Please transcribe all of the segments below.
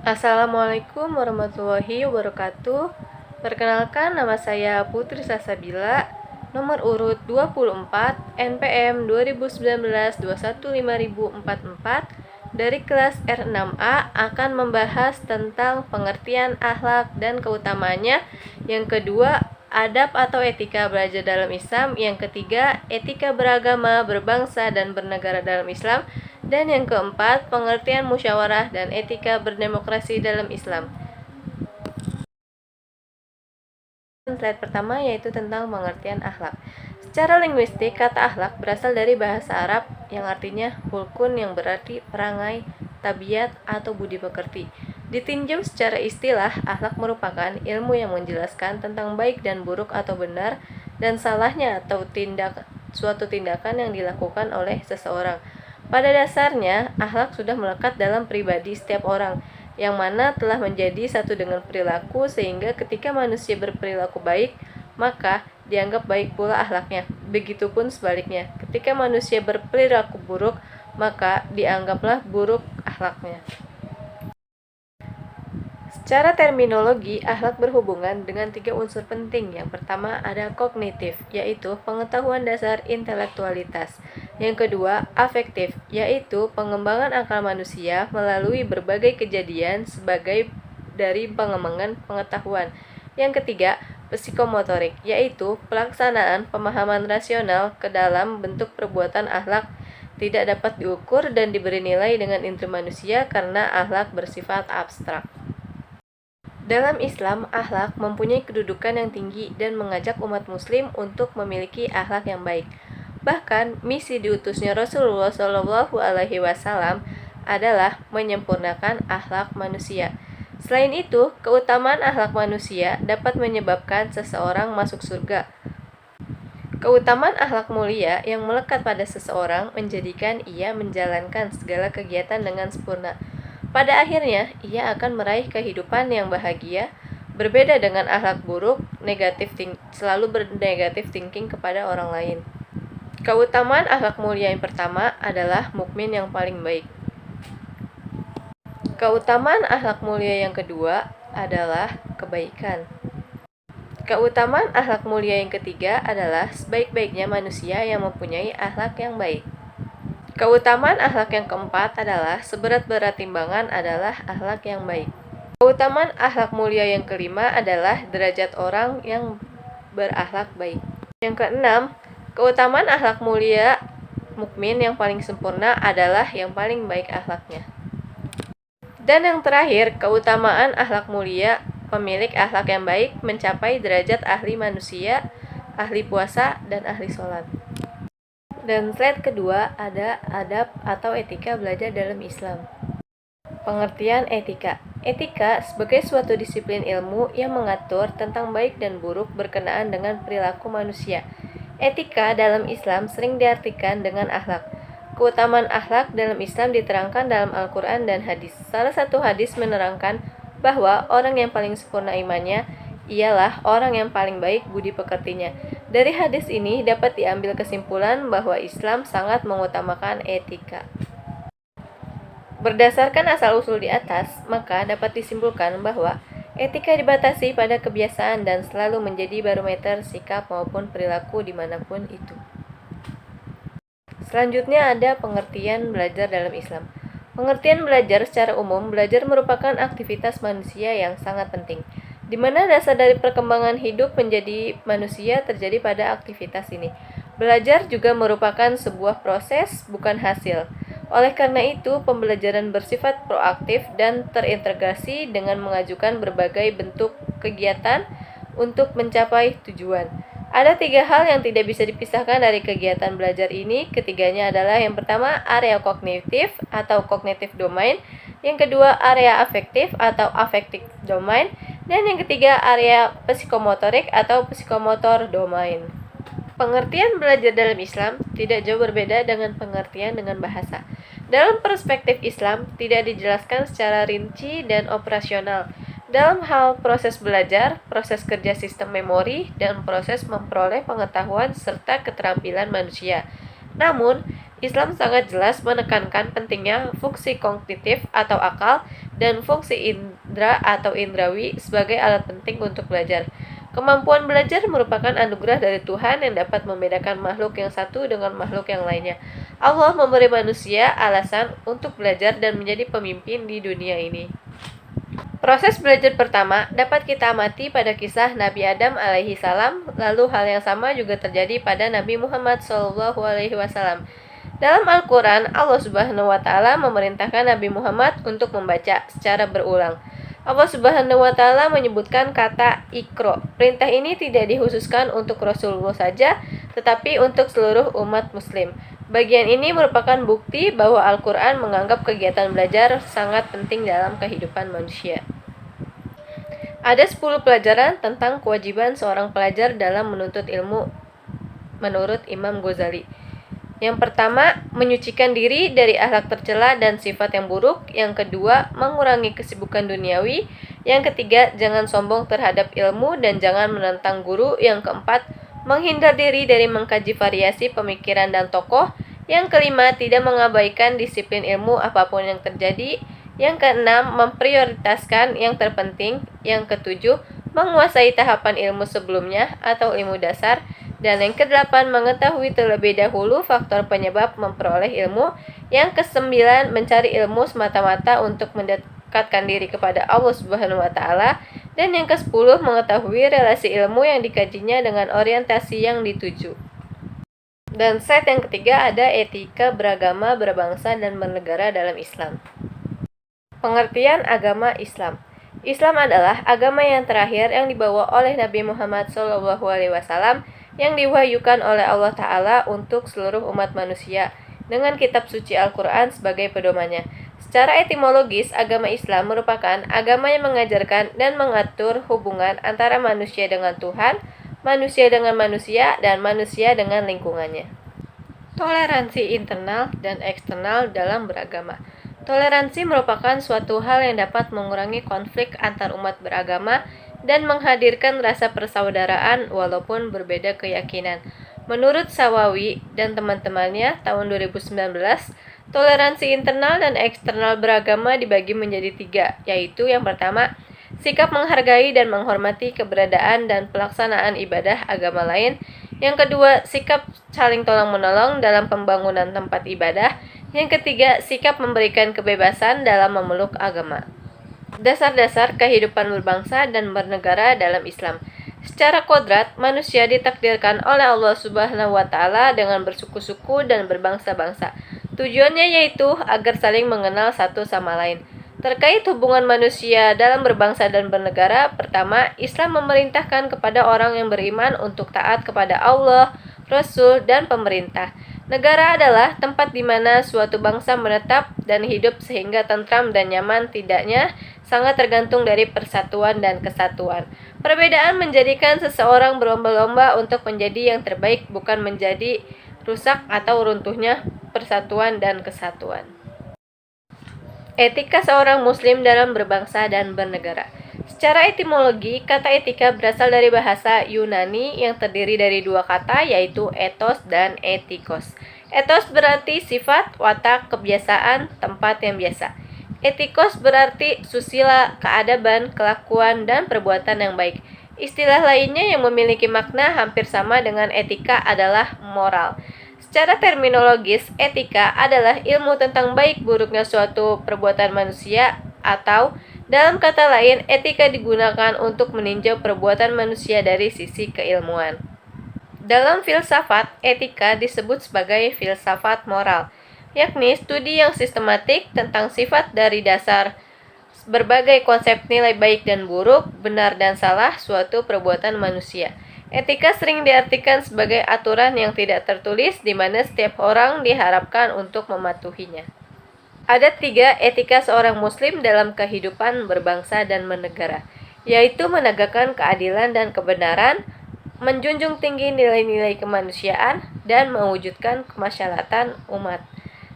Assalamualaikum warahmatullahi wabarakatuh. Perkenalkan, nama saya Putri Sasabila, nomor urut 24, NPM 2019-215044 dari kelas R6A akan membahas tentang pengertian akhlak dan keutamaannya. Yang kedua, adab atau etika belajar dalam Islam. Yang ketiga, etika beragama, berbangsa, dan bernegara dalam Islam. Dan yang keempat, pengertian musyawarah dan etika berdemokrasi dalam Islam. Slide pertama yaitu tentang pengertian akhlak. Secara linguistik, kata akhlak berasal dari bahasa Arab yang artinya hulkun, yang berarti perangai, tabiat, atau budi pekerti. Ditinjau secara istilah, akhlak merupakan ilmu yang menjelaskan tentang baik dan buruk atau benar dan salahnya atau suatu tindakan yang dilakukan oleh seseorang. Pada dasarnya, akhlak sudah melekat dalam pribadi setiap orang, yang mana telah menjadi satu dengan perilaku, sehingga ketika manusia berperilaku baik, maka dianggap baik pula akhlaknya. Begitupun sebaliknya, ketika manusia berperilaku buruk, maka dianggaplah buruk akhlaknya. Secara terminologi, akhlak berhubungan dengan 3 unsur penting. Yang pertama ada kognitif, yaitu pengetahuan dasar intelektualitas. Yang kedua, afektif, yaitu pengembangan akal manusia melalui berbagai kejadian sebagai dari pengembangan pengetahuan. Yang ketiga, psikomotorik, yaitu pelaksanaan pemahaman rasional ke dalam bentuk perbuatan akhlak tidak dapat diukur dan diberi nilai dengan indera manusia karena akhlak bersifat abstrak. Dalam Islam, akhlak mempunyai kedudukan yang tinggi dan mengajak umat muslim untuk memiliki akhlak yang baik. Bahkan, misi diutusnya Rasulullah SAW adalah menyempurnakan akhlak manusia. Selain itu, keutamaan akhlak manusia dapat menyebabkan seseorang masuk surga. Keutamaan akhlak mulia yang melekat pada seseorang menjadikan ia menjalankan segala kegiatan dengan sempurna. Pada akhirnya, ia akan meraih kehidupan yang bahagia. Berbeda dengan akhlak buruk, selalu bernegatif thinking kepada orang lain. Keutamaan akhlak mulia yang pertama adalah mukmin yang paling baik. Keutamaan akhlak mulia yang kedua adalah kebaikan. Keutamaan akhlak mulia yang ketiga adalah sebaik-baiknya manusia yang mempunyai akhlak yang baik. Keutamaan akhlak yang keempat adalah seberat-berat timbangan adalah akhlak yang baik. Keutamaan akhlak mulia yang kelima adalah derajat orang yang berakhlak baik. Yang keenam, keutamaan akhlak mulia mukmin yang paling sempurna adalah yang paling baik akhlaknya. Dan yang terakhir, keutamaan akhlak mulia pemilik akhlak yang baik mencapai derajat ahli manusia, ahli puasa, dan ahli sholat. Dan slide kedua ada adab atau etika belajar dalam Islam. Pengertian etika. Etika sebagai suatu disiplin ilmu yang mengatur tentang baik dan buruk berkenaan dengan perilaku manusia. Etika dalam Islam sering diartikan dengan akhlak. Keutamaan akhlak dalam Islam diterangkan dalam Al-Quran dan hadis. Salah satu hadis menerangkan bahwa orang yang paling sempurna imannya ialah orang yang paling baik budi pekertinya. Dari hadis ini dapat diambil kesimpulan bahwa Islam sangat mengutamakan etika. Berdasarkan asal-usul di atas, maka dapat disimpulkan bahwa etika dibatasi pada kebiasaan dan selalu menjadi barometer sikap maupun perilaku dimanapun itu. Selanjutnya ada pengertian belajar dalam Islam. Pengertian belajar secara umum, belajar merupakan aktivitas manusia yang sangat penting, di mana dasar dari perkembangan hidup menjadi manusia terjadi pada aktivitas ini. Belajar juga merupakan sebuah proses, bukan hasil. Oleh karena itu, pembelajaran bersifat proaktif dan terintegrasi dengan mengajukan berbagai bentuk kegiatan untuk mencapai tujuan. Ada 3 hal yang tidak bisa dipisahkan dari kegiatan belajar ini. Ketiganya adalah yang pertama, area kognitif atau cognitive domain. Yang kedua, area afektif atau affective domain. Dan yang ketiga, area psikomotorik atau psikomotor domain. Pengertian belajar dalam Islam tidak jauh berbeda dengan pengertian dengan bahasa. Dalam perspektif Islam, tidak dijelaskan secara rinci dan operasional dalam hal proses belajar, proses kerja sistem memori, dan proses memperoleh pengetahuan serta keterampilan manusia. Namun, Islam sangat jelas menekankan pentingnya fungsi kognitif atau akal dan fungsi indera atau indrawi sebagai alat penting untuk belajar. Kemampuan belajar merupakan anugerah dari Tuhan yang dapat membedakan makhluk yang satu dengan makhluk yang lainnya. Allah memberi manusia alasan untuk belajar dan menjadi pemimpin di dunia ini. Proses belajar pertama dapat kita amati pada kisah Nabi Adam alaihi salam, lalu hal yang sama juga terjadi pada Nabi Muhammad sallallahu alaihi wasallam. Dalam Al-Quran, Allah Subhanahu wa Ta'ala memerintahkan Nabi Muhammad untuk membaca secara berulang. Allah Subhanahu wa Ta'ala menyebutkan kata Iqra. Perintah ini tidak dikhususkan untuk Rasulullah saja, tetapi untuk seluruh umat Muslim. Bagian ini merupakan bukti bahwa Al-Quran menganggap kegiatan belajar sangat penting dalam kehidupan manusia. Ada 10 pelajaran tentang kewajiban seorang pelajar dalam menuntut ilmu menurut Imam Ghazali. Yang pertama, menyucikan diri dari akhlak tercela dan sifat yang buruk. Yang kedua, mengurangi kesibukan duniawi. Yang ketiga, jangan sombong terhadap ilmu dan jangan menentang guru. Yang keempat, menghindar diri dari mengkaji variasi pemikiran dan tokoh. Yang kelima, tidak mengabaikan disiplin ilmu apapun yang terjadi. Yang keenam, memprioritaskan yang terpenting. Yang ketujuh, menguasai tahapan ilmu sebelumnya atau ilmu dasar. Dan yang kedelapan, mengetahui terlebih dahulu faktor penyebab memperoleh ilmu. Yang kesembilan, mencari ilmu semata-mata untuk mendekatkan diri kepada Allah Subhanahu wa Ta'ala. Dan yang ke-10, mengetahui relasi ilmu yang dikajinya dengan orientasi yang dituju. Dan set yang ketiga ada etika beragama, berbangsa, dan bernegara dalam Islam. Pengertian agama Islam. Islam adalah agama yang terakhir yang dibawa oleh Nabi Muhammad SAW yang diwahyukan oleh Allah Ta'ala untuk seluruh umat manusia dengan kitab suci Al-Quran sebagai pedomannya. Secara etimologis, agama Islam merupakan agama yang mengajarkan dan mengatur hubungan antara manusia dengan Tuhan, manusia dengan manusia, dan manusia dengan lingkungannya. Toleransi internal dan eksternal dalam beragama. Toleransi merupakan suatu hal yang dapat mengurangi konflik antar umat beragama dan menghadirkan rasa persaudaraan walaupun berbeda keyakinan. Menurut Sawawi dan teman-temannya tahun 2019, toleransi internal dan eksternal beragama dibagi menjadi 3, yaitu yang pertama, sikap menghargai dan menghormati keberadaan dan pelaksanaan ibadah agama lain. Yang kedua, sikap saling tolong-menolong dalam pembangunan tempat ibadah. Yang ketiga, sikap memberikan kebebasan dalam memeluk agama. Dasar-dasar kehidupan berbangsa dan bernegara dalam Islam. Secara kodrat, manusia ditakdirkan oleh Allah Subhanahu wa Ta'ala dengan bersuku-suku dan berbangsa-bangsa. Tujuannya yaitu agar saling mengenal satu sama lain. Terkait hubungan manusia dalam berbangsa dan bernegara, pertama, Islam memerintahkan kepada orang yang beriman untuk taat kepada Allah, Rasul, dan pemerintah. Negara adalah tempat di mana suatu bangsa menetap dan hidup sehingga tentram dan nyaman tidaknya sangat tergantung dari persatuan dan kesatuan. Perbedaan menjadikan seseorang berlomba-lomba untuk menjadi yang terbaik, bukan menjadi rusak atau runtuhnya persatuan dan kesatuan. Etika seorang muslim dalam berbangsa dan bernegara. Secara etimologi, kata etika berasal dari bahasa Yunani yang terdiri dari 2 kata, yaitu ethos dan etikos. Ethos berarti sifat, watak, kebiasaan, tempat yang biasa. Etikos berarti susila, keadaban, kelakuan, dan perbuatan yang baik. Istilah lainnya yang memiliki makna hampir sama dengan etika adalah moral. Secara terminologis, etika adalah ilmu tentang baik buruknya suatu perbuatan manusia, atau dalam kata lain, etika digunakan untuk meninjau perbuatan manusia dari sisi keilmuan. Dalam filsafat, etika disebut sebagai filsafat moral, yakni studi yang sistematik tentang sifat dari dasar berbagai konsep nilai baik dan buruk, benar dan salah suatu perbuatan manusia. Etika sering diartikan sebagai aturan yang tidak tertulis di mana setiap orang diharapkan untuk mematuhinya. Ada 3 etika seorang muslim dalam kehidupan berbangsa dan bernegara, yaitu menegakkan keadilan dan kebenaran, menjunjung tinggi nilai-nilai kemanusiaan, dan mewujudkan kemaslahatan umat.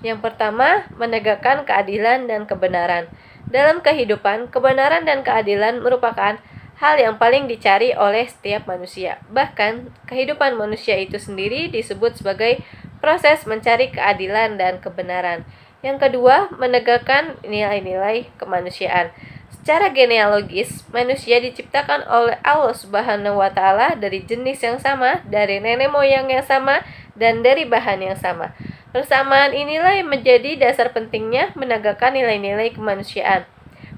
Yang pertama, menegakkan keadilan dan kebenaran. Dalam kehidupan, kebenaran dan keadilan merupakan hal yang paling dicari oleh setiap manusia. Bahkan, kehidupan manusia itu sendiri disebut sebagai proses mencari keadilan dan kebenaran. Yang kedua, menegakkan nilai-nilai kemanusiaan. Secara genealogis, manusia diciptakan oleh Allah Subhanahu wa Ta'ala dari jenis yang sama, dari nenek moyang yang sama, dan dari bahan yang sama. Persamaan inilah yang menjadi dasar pentingnya menegakkan nilai-nilai kemanusiaan.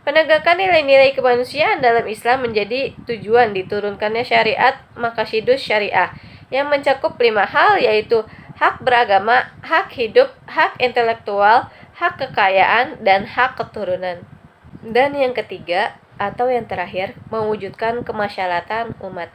Penegakan nilai-nilai kemanusiaan dalam Islam menjadi tujuan diturunkannya syariat Maqasidus Syariah yang mencakup 5 hal, yaitu hak beragama, hak hidup, hak intelektual, hak kekayaan, dan hak keturunan. Dan yang ketiga, atau yang terakhir, mewujudkan kemasyarakatan umat.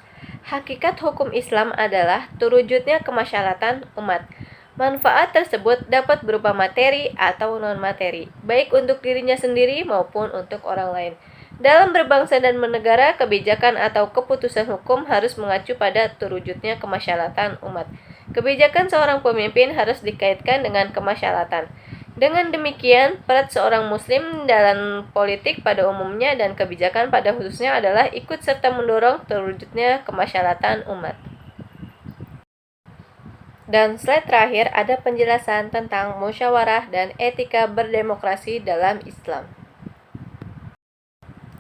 Hakikat hukum Islam adalah terwujudnya kemasyarakatan umat. Manfaat tersebut dapat berupa materi atau non-materi, baik untuk dirinya sendiri maupun untuk orang lain. Dalam berbangsa dan bernegara, kebijakan atau keputusan hukum harus mengacu pada terwujudnya kemasyarakatan umat. Kebijakan seorang pemimpin harus dikaitkan dengan kemasyarakatan. Dengan demikian, peran seorang muslim dalam politik pada umumnya dan kebijakan pada khususnya adalah ikut serta mendorong terwujudnya kemasyarakatan umat. Dan slide terakhir ada penjelasan tentang musyawarah dan etika berdemokrasi dalam Islam.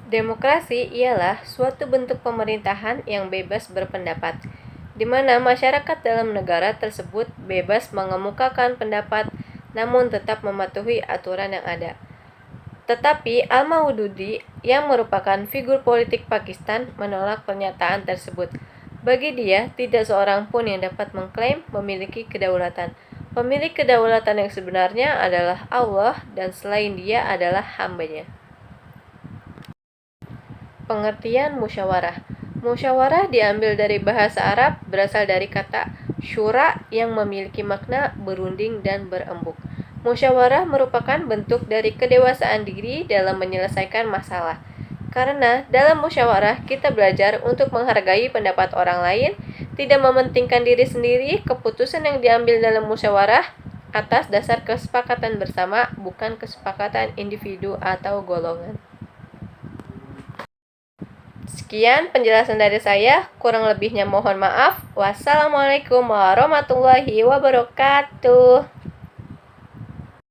Demokrasi ialah suatu bentuk pemerintahan yang bebas berpendapat, di mana masyarakat dalam negara tersebut bebas mengemukakan pendapat namun tetap mematuhi aturan yang ada. Tetapi Al-Maududi yang merupakan figur politik Pakistan menolak pernyataan tersebut. Bagi dia, tidak seorang pun yang dapat mengklaim memiliki kedaulatan. Pemilik kedaulatan yang sebenarnya adalah Allah dan selain dia adalah hambanya. Pengertian musyawarah. Musyawarah diambil dari bahasa Arab, berasal dari kata syura yang memiliki makna berunding dan berembuk. Musyawarah merupakan bentuk dari kedewasaan diri dalam menyelesaikan masalah. Karena dalam musyawarah kita belajar untuk menghargai pendapat orang lain, tidak mementingkan diri sendiri. Keputusan yang diambil dalam musyawarah atas dasar kesepakatan bersama, bukan kesepakatan individu atau golongan. Sekian penjelasan dari saya, kurang lebihnya mohon maaf. Wassalamualaikum warahmatullahi wabarakatuh.